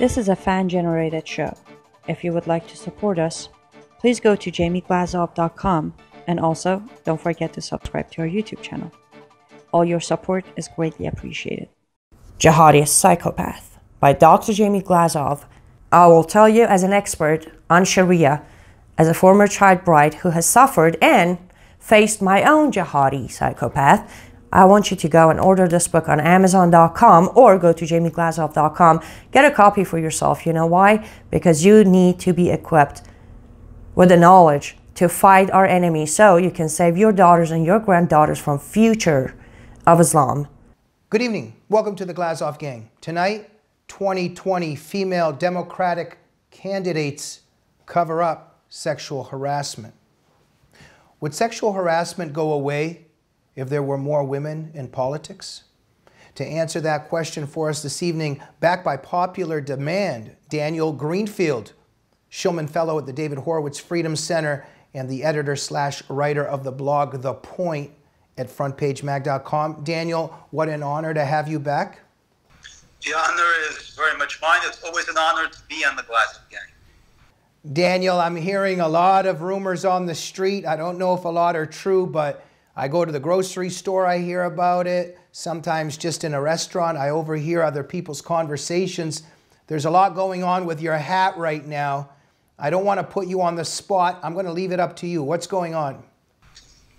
This is a fan-generated show. If you would like to support us, please go to jamieglazov.com, and also don't forget to subscribe to our YouTube channel. All your support is greatly appreciated. Jihadist Psychopath by Dr. Jamie Glazov. I will tell you as an expert on Sharia, as a former child bride who has suffered and faced my own jihadi psychopath, I want you to go and order this book on Amazon.com or go to jamieglazov.com. Get a copy for yourself. You know why? Because you need to be equipped with the knowledge to fight our enemies so you can save your daughters and your granddaughters from future of Islam. Good evening. Welcome to the Glazov Gang. Tonight, 2020 female Democratic candidates cover up sexual harassment. Would sexual harassment go away if there were more women in politics? To answer that question for us this evening, backed by popular demand, Daniel Greenfield, Shillman Fellow at the David Horowitz Freedom Center and the editor/writer of the blog The Point at frontpagemag.com. Daniel, what an honor to have you back. The honor is very much mine. It's always an honor to be on the Glazov Gang. Daniel, I'm hearing a lot of rumors on the street. I don't know if a lot are true, but I go to the grocery store, I hear about it. Sometimes just in a restaurant, I overhear other people's conversations. There's a lot going on with your hat right now. I don't want to put you on the spot. I'm going to leave it up to you. What's going on?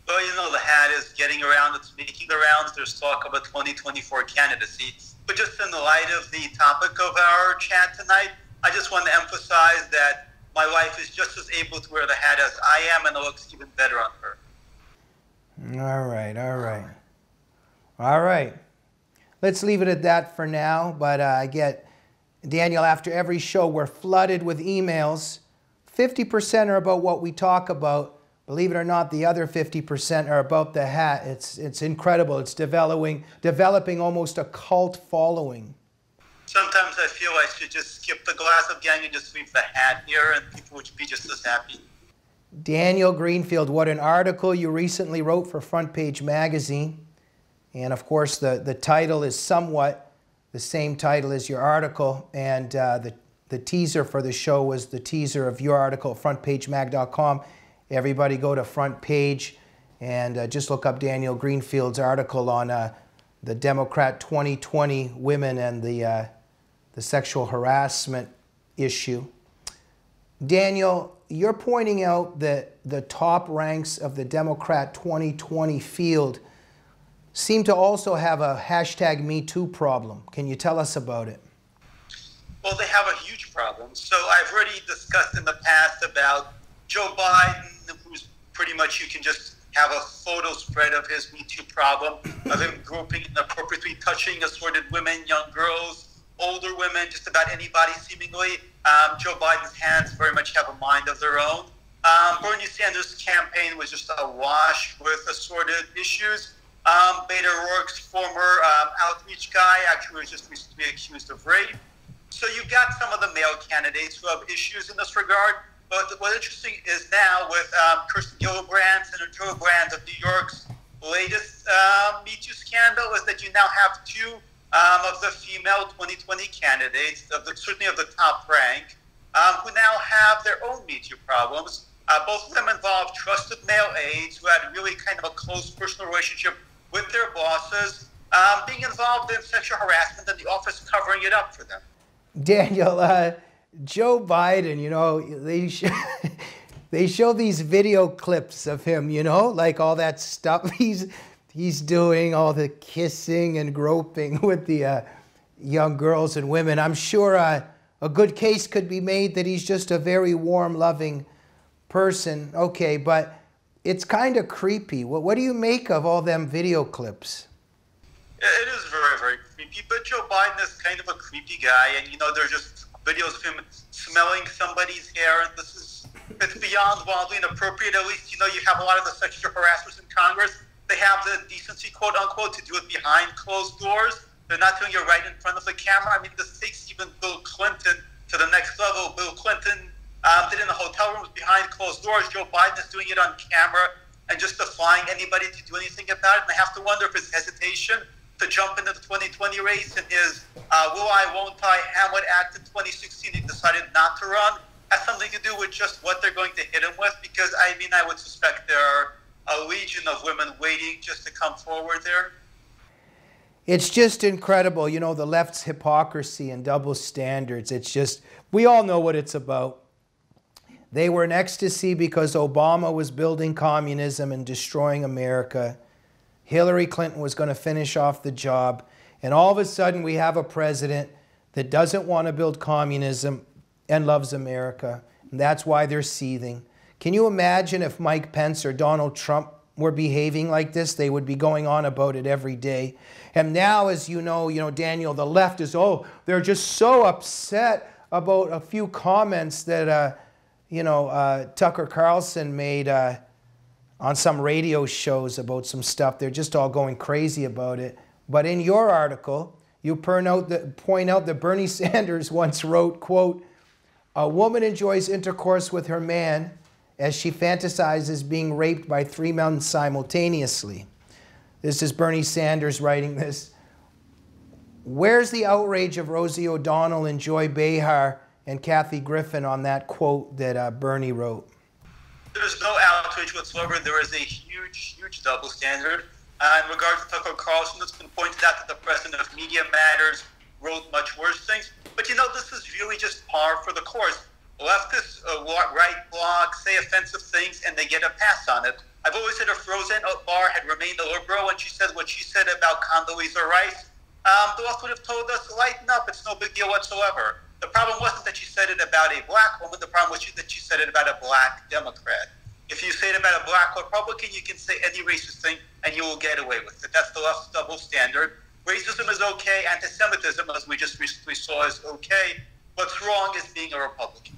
Well, you know, the hat is getting around. It's making the rounds. There's talk of a 2024 candidacy. But just in the light of the topic of our chat tonight, I just want to emphasize that my wife is just as able to wear the hat as I am, and it looks even better on her. All right. Let's leave it at that for now. But I get, Daniel, after every show, we're flooded with emails. 50% are about what we talk about. Believe it or not, the other 50% are about the hat. It's incredible. It's developing almost a cult following. Sometimes I feel I should just skip the Glazov Gang and just leave the hat here, and people would be just as happy. Daniel Greenfield, what an article you recently wrote for Front Page Magazine. And of course, the title is somewhat the same title as your article. And the teaser for the show was the teaser of your article at frontpagemag.com. Everybody go to Front Page and just look up Daniel Greenfield's article on the Democrat 2020 women and the sexual harassment issue. Daniel, you're pointing out that the top ranks of the Democrat 2020 field seem to also have a #MeToo problem. Can you tell us about it? Well, they have a huge problem. So I've already discussed in the past about Joe Biden, who's pretty much, you can just have a photo spread of his Me Too problem, of him groping inappropriately, touching assorted women, young girls, older women, just about anybody seemingly. Joe Biden's hands very much have a mind of their own. Bernie Sanders' campaign was just awash with assorted issues. Beto O'Rourke's former outreach guy actually was just recently accused of rape. So you've got some of the male candidates who have issues in this regard. But what's interesting is now with Kirsten Gillibrand, Senator Gillibrand of New York's latest Me Too scandal, is that you now have two of the female 2020 candidates, certainly of the top rank, who now have their own Me Too problems. Both of them involve trusted male aides who had really kind of a close personal relationship with their bosses, being involved in sexual harassment and the office covering it up for them. Daniel, Joe Biden, you know, they show these video clips of him, you know, like all that stuff he's doing, all the kissing and groping with the young girls and women. I'm sure a good case could be made that he's just a very warm, loving person. Okay, but it's kind of creepy. What do you make of all them video clips? It is very, very creepy, but Joe Biden is kind of a creepy guy, and you know, there's just videos of him smelling somebody's hair, and it's beyond wildly inappropriate. At least, you know, you have a lot of the sexual harassers in Congress. They have the decency, quote unquote, to do it behind closed doors. They're not doing it right in front of the camera. I mean, this takes even Bill Clinton to the next level. Bill Clinton did it in the hotel rooms behind closed doors. Joe Biden is doing it on camera and just defying anybody to do anything about it. And I have to wonder if his hesitation to jump into the 2020 race in his will I, won't I, Hamlet Act in 2016. He decided not to run. Has something to do with just what they're going to hit him with, because I mean, I would suspect there are a legion of women waiting just to come forward there. It's just incredible, you know, the left's hypocrisy and double standards. It's just, we all know what it's about. They were in ecstasy because Obama was building communism and destroying America. Hillary Clinton was going to finish off the job. And all of a sudden we have a president that doesn't want to build communism and loves America. And that's why they're seething. Can you imagine if Mike Pence or Donald Trump were behaving like this? They would be going on about it every day. And now, as you know, Daniel, the left is, oh, they're just so upset about a few comments that, Tucker Carlson made on some radio shows about some stuff. They're just all going crazy about it. But in your article, you point out that Bernie Sanders once wrote, quote, "A woman enjoys intercourse with her man as she fantasizes being raped by 3 men simultaneously." This is Bernie Sanders writing this. Where's the outrage of Rosie O'Donnell and Joy Behar and Kathy Griffin on that quote that Bernie wrote? There's no outrage whatsoever. There is a huge, huge double standard. In regards to Tucker Carlson, it's been pointed out that the president of Media Matters wrote much worse things. But this is really just par for the course. Leftists, right blogs say offensive things and they get a pass on it. I've always said if Roseanne Barr had remained a liberal and she said what she said about Condoleezza Rice, the left would have told us, lighten up, it's no big deal whatsoever. The problem wasn't that she said it about a black woman, the problem was that she said it about a black Democrat. If you say it about a black Republican, you can say any racist thing and you will get away with it. That's the left's double standard. Racism is okay, anti-Semitism, as we just recently saw, is okay. What's wrong is being a Republican.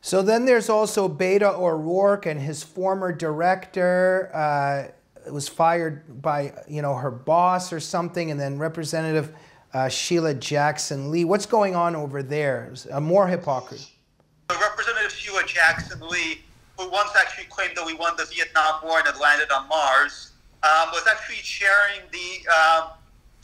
So then there's also Beto O'Rourke, and his former director was fired by, her boss or something, and then Representative Sheila Jackson Lee. What's going on over there? More hypocrisy. Representative Sheila Jackson Lee, who once actually claimed that we won the Vietnam War and had landed on Mars, was actually chairing the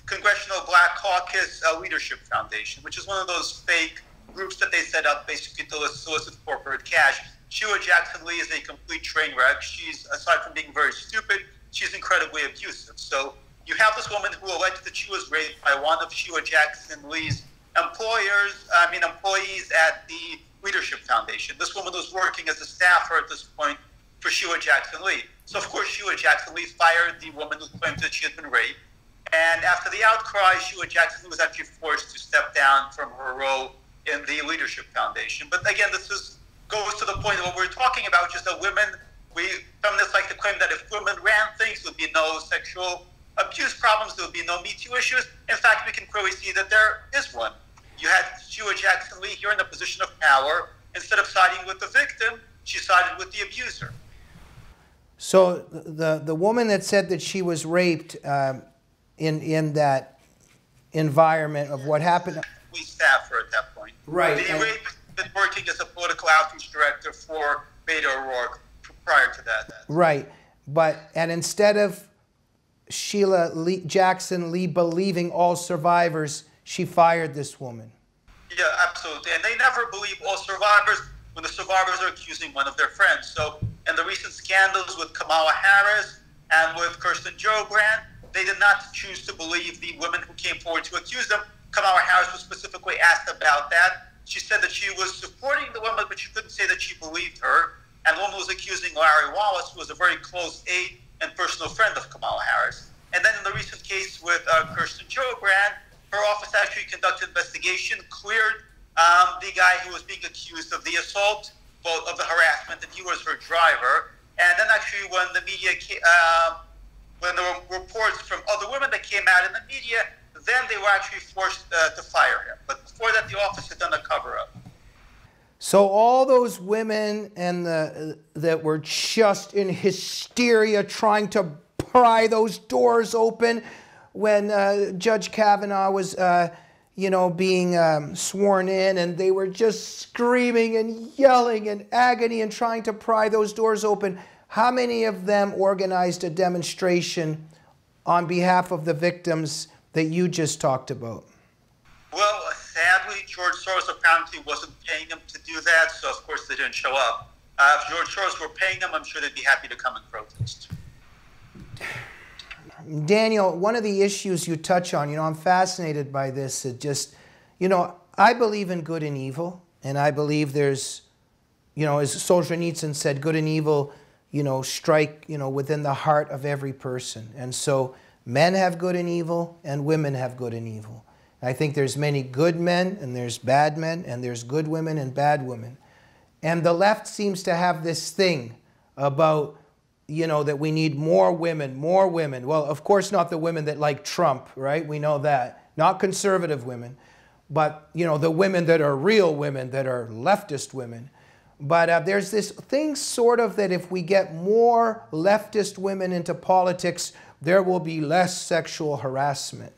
Congressional Black Caucus Leadership Foundation, which is one of those fake groups that they set up basically to solicit corporate cash. Sheila Jackson Lee is a complete train wreck. She's, aside from being very stupid, she's incredibly abusive. So you have this woman who alleged that she was raped by one of Sheila Jackson Lee's employees at the Leadership Foundation. This woman was working as a staffer at this point for Sheila Jackson Lee. So of course Sheila Jackson Lee fired the woman who claimed that she had been raped. And after the outcry, Sheila Jackson Lee was actually forced to step down from her role in the Leadership Foundation. But again, this goes to the point of what we're talking about, just that women, feminists like to claim that if women ran things, there would be no sexual abuse problems, there would be no Me Too issues. In fact, we can clearly see that there is one. You had Sheila Jackson Lee here in a position of power. Instead of siding with the victim, she sided with the abuser. So the woman that said that she was raped in that environment of what happened. We staffer at that point. Right. The rapist had been working as a political outreach director for Beto O'Rourke prior to that. Right. And instead of Sheila Jackson Lee believing all survivors, she fired this woman. Yeah, absolutely. And they never believe all survivors when the survivors are accusing one of their friends. So in the recent scandals with Kamala Harris and with Kirsten Gillibrand, they did not choose to believe the women who came forward to accuse them. Kamala Harris was specifically asked about that. She said that she was supporting the woman, but she couldn't say that she believed her. And the woman was accusing Larry Wallace, who was a very close aide and personal friend of Kamala Harris. And then in the recent case with Kirsten Gillibrand, her office actually conducted an investigation, cleared the guy who was being accused of the assault, of the harassment, and he was her driver. And then actually when the media, when there were reports from other women that came out in the media, then they were actually forced to fire him. But before that, the office had done a cover-up. So all those women that were just in hysteria trying to pry those doors open when Judge Kavanaugh was, being sworn in, and they were just screaming and yelling in agony and trying to pry those doors open. How many of them organized a demonstration on behalf of the victims that you just talked about? Well, sadly, George Soros apparently wasn't paying them to do that, so of course they didn't show up. If George Soros were paying them, I'm sure they'd be happy to come and protest. Daniel, one of the issues you touch on, I'm fascinated by this. It just, I believe in good and evil, and I believe there's, as Solzhenitsyn said, good and evil, strike, within the heart of every person. And so men have good and evil, and women have good and evil. I think there's many good men, and there's bad men, and there's good women and bad women. And the left seems to have this thing about, that we need more women, more women. Well, of course not the women that like Trump, right? We know that. Not conservative women, but, the women that are real women, that are leftist women. But there's this thing sort of that if we get more leftist women into politics, there will be less sexual harassment.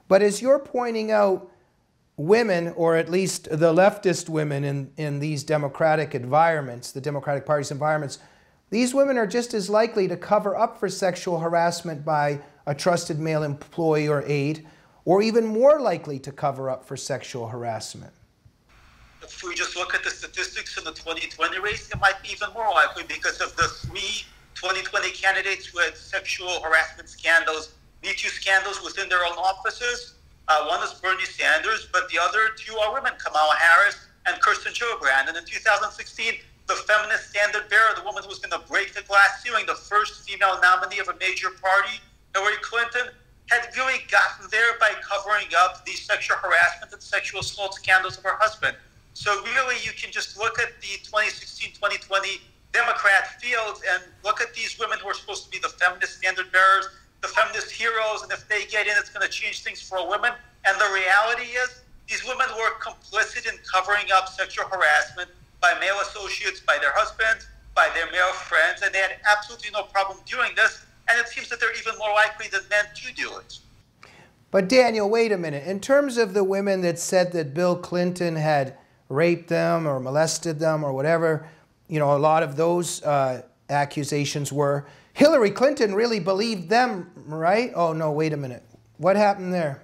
But as you're pointing out, women, or at least the leftist women in these democratic environments, the Democratic Party's environments, these women are just as likely to cover up for sexual harassment by a trusted male employee or aide, or even more likely to cover up for sexual harassment. If we just look at the statistics in the 2020 race, it might be even more likely because of the 3 2020 candidates who had sexual harassment scandals, Me Too scandals within their own offices. One is Bernie Sanders, but the other 2 are women, Kamala Harris and Kirsten Gillibrand. And in 2016, the feminist standard bearer, the woman who was going to break the glass ceiling, the first female nominee of a major party, Hillary Clinton, had really gotten there by covering up the sexual harassment and sexual assault scandals of her husband. So really, you can just look at the 2016-2020 Democrat field and look at these women who are supposed to be the feminist standard bearers, the feminist heroes, and if they get in, it's going to change things for women. And the reality is, these women were complicit in covering up sexual harassment by male associates, by their husbands, by their male friends, and they had absolutely no problem doing this. And it seems that they're even more likely than men to do it. But Daniel, wait a minute. In terms of the women that said that Bill Clinton had raped them or molested them or whatever, a lot of those accusations were, Hillary Clinton really believed them, right? Oh, no, wait a minute. What happened there?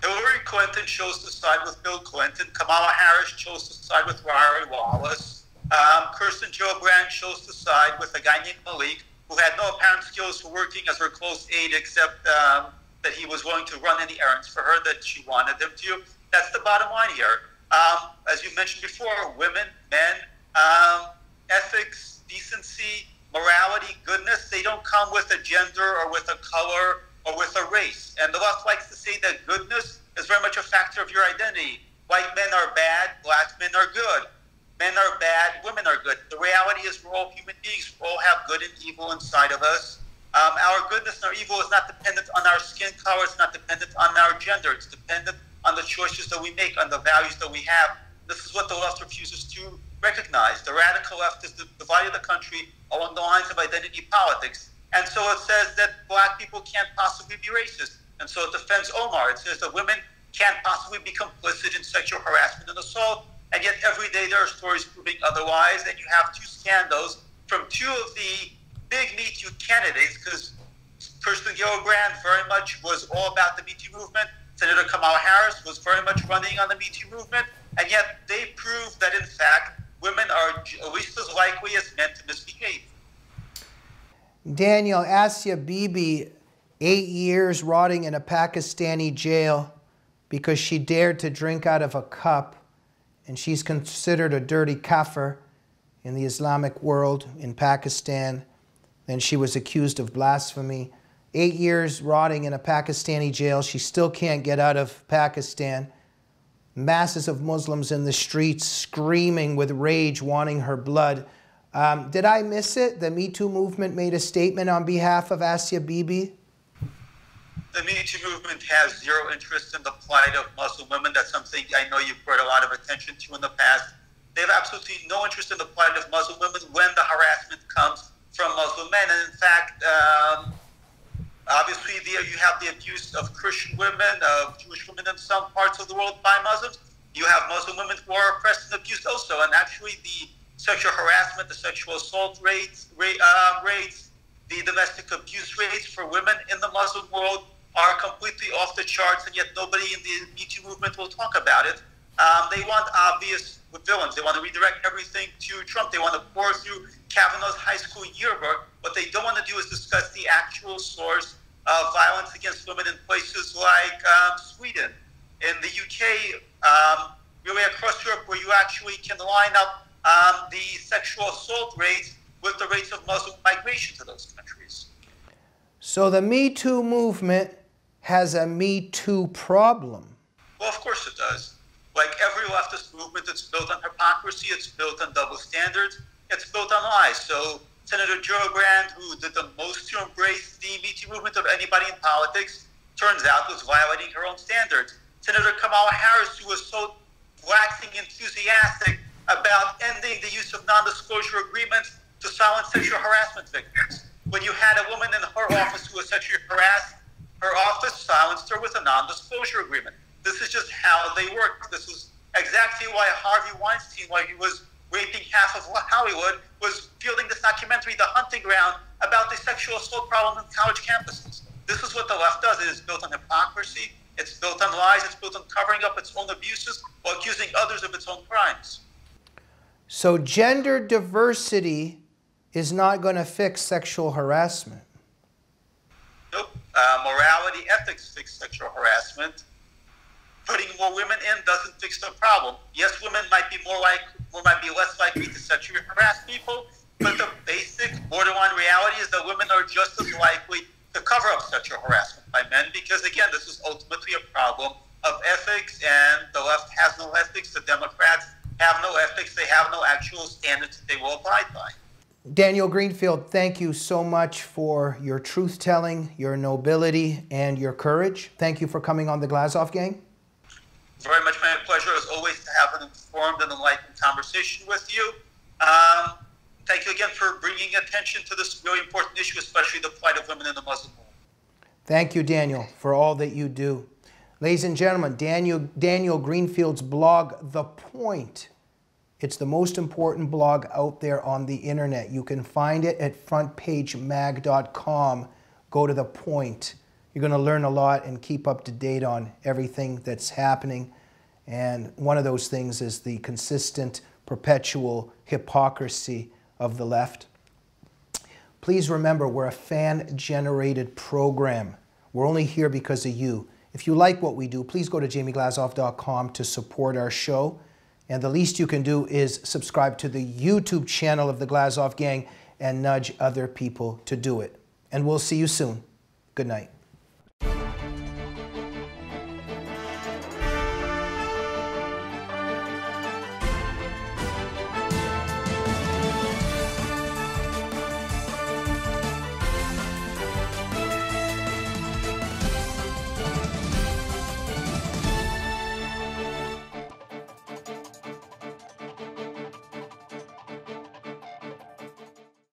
Hillary Clinton chose to side with Bill Clinton. Kamala Harris chose to side with Rory Wallace. Kirsten Gillibrand chose to side with a guy named Malik, who had no apparent skills for working as her close aide, except that he was willing to run any errands for her that she wanted him to. That's the bottom line here. As you mentioned before, women, men, ethics, decency, morality, goodness, they don't come with a gender or with a color or with a race. And the left likes to say that goodness is very much a factor of your identity. White men are bad, black men are good. Men are bad, women are good. The reality is we're all human beings. We all have good and evil inside of us. Our goodness and our evil is not dependent on our skin color. It's not dependent on our gender. It's dependent on the choices that we make, on the values that we have. This is what the left refuses to recognize. The radical left has divided the country along the lines of identity politics. And so it says that black people can't possibly be racist. And so it defends Omar. It says that women can't possibly be complicit in sexual harassment and assault. And yet every day there are stories proving otherwise. And you have 2 scandals from 2 of the big Me Too candidates, because Kirsten Gillibrand very much was all about the Me Too movement. Senator Kamala Harris was very much running on the Me Too movement. And yet they proved that, in fact, women are at least as likely as men to misbehave. Daniel, Asia Bibi, 8 years rotting in a Pakistani jail because she dared to drink out of a cup, and she's considered a dirty kafir in the Islamic world in Pakistan. Then she was accused of blasphemy. 8 years rotting in a Pakistani jail. She still can't get out of Pakistan. Masses of Muslims in the streets screaming with rage, wanting her blood. Did I miss it? The Me Too movement made a statement on behalf of Asia Bibi? The Me Too movement has zero interest in the plight of Muslim women. That's something I know you've brought a lot of attention to in the past. They have absolutely no interest in the plight of Muslim women when the harassment comes from Muslim men. And in fact, obviously you have the abuse of Christian women, of Jewish women in some parts of the world by Muslims. You have Muslim women who are oppressed and abused also. And actually the sexual harassment, the sexual assault rates The domestic abuse rates for women in the Muslim world are completely off the charts, and yet nobody in the Me Too movement will talk about it. They want obvious villains. They want to redirect everything to Trump. They want to pour through Kavanaugh's high school yearbook. What they don't want to do is discuss the actual source of violence against women in places like Sweden, in the UK, really across Europe, where you actually can line up the sexual assault rates with the rates of Muslim migration to those countries. So the Me Too movement has a Me Too problem. Well, of course it does. Like every leftist movement, it's built on hypocrisy, it's built on double standards, it's built on lies. So Senator Gillibrand, who did the most to embrace the Me Too movement of anybody in politics, turns out was violating her own standards. Senator Kamala Harris, who was so waxing enthusiastic about ending the use of non-disclosure agreements to silence sexual harassment victims. When you had a woman in her office who was sexually harassed, her office silenced her with a non-disclosure agreement. This is just how they work. This is exactly why Harvey Weinstein, while he was raping half of Hollywood, was fielding this documentary, The Hunting Ground, about the sexual assault problem in college campuses. This is what the left does. It is built on hypocrisy. It's built on lies. It's built on covering up its own abuses while accusing others of its own crimes. So gender diversity is not going to fix sexual harassment. Nope. Morality, ethics fix sexual harassment. Putting more women in doesn't fix the problem. Yes, women might be less likely to sexually harass people, but the basic borderline reality is that women are just as likely to cover up sexual harassment by men, because again, this is ultimately a problem of ethics, and the left has no ethics, the Democrats have no ethics, they have no actual standards that they will abide by. Daniel Greenfield, thank you so much for your truth-telling, your nobility, and your courage. Thank you for coming on the Glazov Gang. Very much my pleasure, as always, to have an informed and enlightened conversation with you. Thank you again for bringing attention to this really important issue, especially the plight of women in the Muslim world. Thank you, Daniel, for all that you do. Ladies and gentlemen, Daniel Greenfield's blog, The Point. It's the most important blog out there on the internet. You can find it at frontpagemag.com. Go to The Point. You're going to learn a lot and keep up to date on everything that's happening. And one of those things is the consistent, perpetual hypocrisy of the left. Please remember, we're a fan-generated program. We're only here because of you. If you like what we do, please go to jamieglazoff.com to support our show. And the least you can do is subscribe to the YouTube channel of the Glazov Gang and nudge other people to do it. And we'll see you soon. Good night.